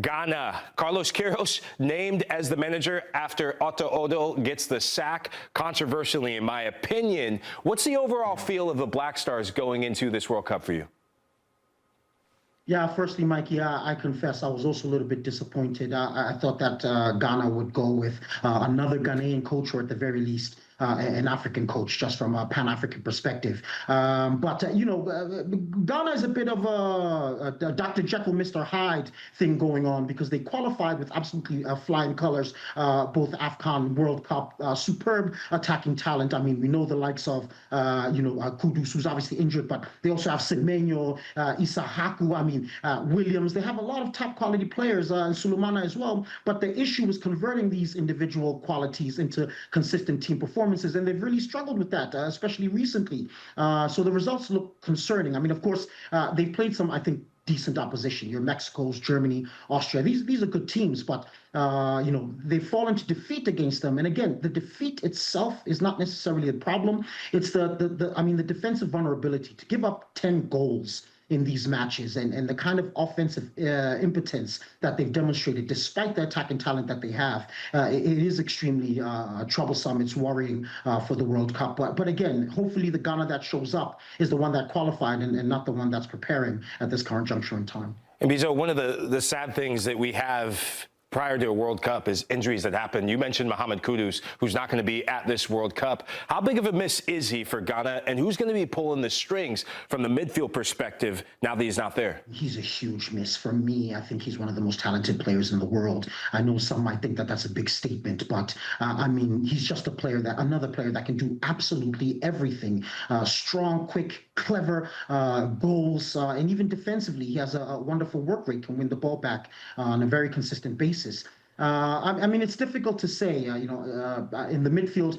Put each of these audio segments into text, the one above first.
Ghana. Carlos Queiroz named as the manager after Otto Odo gets the sack, controversially in my opinion. What's the overall feel of the Black Stars going into this World Cup for you? Yeah, firstly, Mikey, I confess I was also a little bit disappointed. I thought that Ghana would go with another Ghanaian coach, or at the very least, an African coach, just from a Pan-African perspective. But Ghana is a bit of a Dr. Jekyll, Mr. Hyde thing going on, because they qualified with absolutely flying colors, both AFCON, World Cup, superb attacking talent. I mean, we know the likes of, Kudus, who's obviously injured, but they also have Semenyo, Isahaku, Williams. They have a lot of top quality players, and Sulemana as well. But the issue is converting these individual qualities into consistent team performances, and they've really struggled with that, especially recently. So the results look concerning. I mean, of course, they've played some, I think, decent opposition. Your Mexico's, Germany, Austria. These are good teams, but they've fallen to defeat against them. And again, the defeat itself is not necessarily a problem. It's the defensive vulnerability to give up 10 goals in these matches, and the kind of offensive impotence that they've demonstrated, despite the attacking talent that they have. It is extremely troublesome. It's worrying for the World Cup. But again, hopefully the Ghana that shows up is the one that qualified, and not the one that's preparing at this current juncture in time. And Mbizo, one of the sad things that we have prior to a World Cup is injuries that happen. You mentioned Mohammed Kudus, who's not going to be at this World Cup. How big of a miss is he for Ghana, and who's going to be pulling the strings from the midfield perspective now that he's not there? He's a huge miss for me. I think he's one of the most talented players in the world. I know some might think that that's a big statement, but he's just another player that can do absolutely everything. Strong, quick, clever, goals, and even defensively, he has a wonderful work rate, can win the ball back on a very consistent basis. It's difficult to say, in the midfield.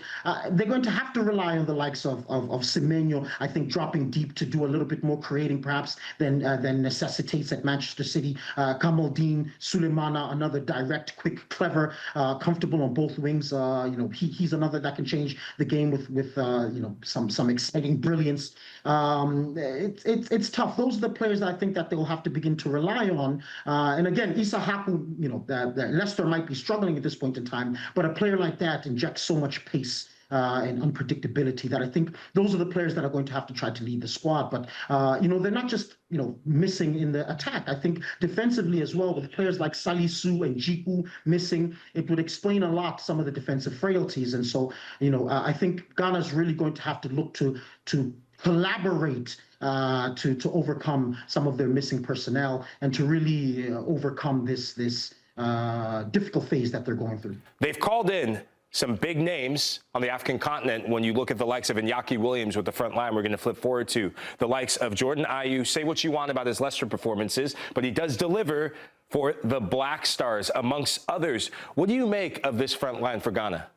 They're going to have to rely on the likes of Semenyo, I think, dropping deep to do a little bit more creating, perhaps, than necessitates at Manchester City. Kamaldeen, Sulemana, another direct, quick, clever, comfortable on both wings. He's another that can change the game with some exciting brilliance. It's tough. Those are the players that I think that they'll have to begin to rely on. And again, Isahaku, Leicester might be struggling at this point in time, but a player like that injects so much pace and unpredictability that I think those are the players that are going to have to try to lead the squad. But they're not just missing in the attack. I think defensively as well, with players like Salisu and Jiku missing, it would explain a lot some of the defensive frailties. And so I think Ghana's really going to have to look to collaborate to overcome some of their missing personnel, and to really overcome this difficult phase that they're going through. They've called in some big names on the African continent. When you look at the likes of Iñaki Williams with the front line, we're going to flip forward to the likes of Jordan Ayew. Say what you want about his Leicester performances, but he does deliver for the Black Stars, amongst others. What do you make of this front line for Ghana?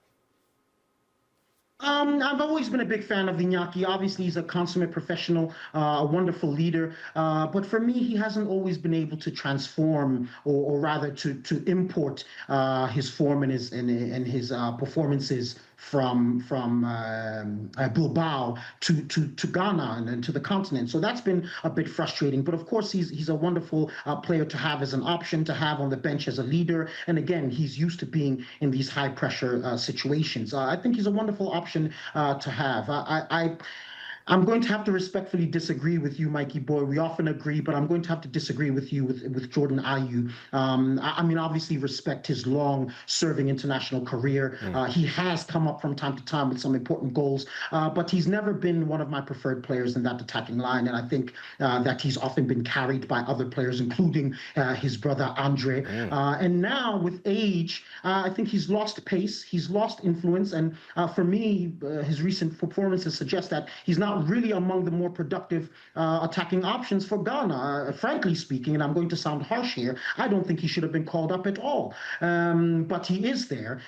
I've always been a big fan of Iñaki. Obviously, he's a consummate professional, a wonderful leader. But for me, he hasn't always been able to transform, or rather to import his form and his performances from Bilbao to Ghana and to the continent. So that's been a bit frustrating. But of course, he's a wonderful player to have as an option, to have on the bench as a leader. And again, he's used to being in these high pressure situations. I think he's a wonderful option to have. I'm going to have to respectfully disagree with you, Mikey boy. We often agree, but I'm going to have to disagree with you with Jordan Ayew. Obviously respect his long-serving international career. He has come up from time to time with some important goals, but he's never been one of my preferred players in that attacking line. And I think that he's often been carried by other players, including his brother Andre. And now with age, I think he's lost pace, he's lost influence, and for me, his recent performances suggest that he's not really among the more productive attacking options for Ghana, frankly speaking. And I'm going to sound harsh here. I don't think he should have been called up at all. But he is there.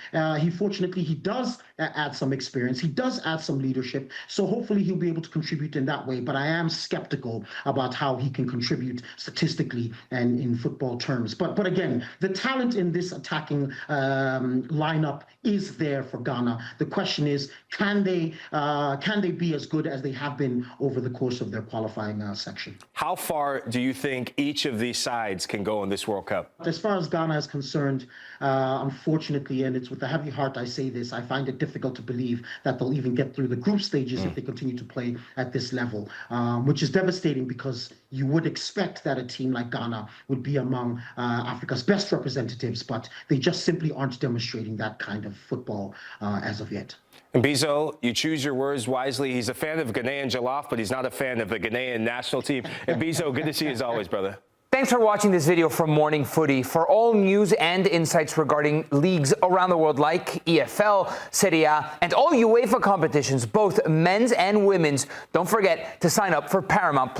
Fortunately, he does add some experience. He does add some leadership. So hopefully he'll be able to contribute in that way. But I am skeptical about how he can contribute statistically and in football terms. But again, the talent in this attacking lineup is there for Ghana. The question is, can they be as good as they have been over the course of their qualifying section. How far do you think each of these sides can go in this World Cup? As far as Ghana is concerned, unfortunately, and it's with a heavy heart I say this, I find it difficult to believe that they'll even get through the group stages if they continue to play at this level, which is devastating because you would expect that a team like Ghana would be among Africa's best representatives, but they just simply aren't demonstrating that kind of football as of yet. Mbizo, you choose your words wisely. He's a fan of Ghanaian jollof, but he's not a fan of the Ghanaian national team. Mbizo, good to see you as always, brother. Thanks for watching this video from Morning Footy. For all news and insights regarding leagues around the world like EFL, Serie, and all UEFA competitions, both men's and women's, don't forget to sign up for Paramount+.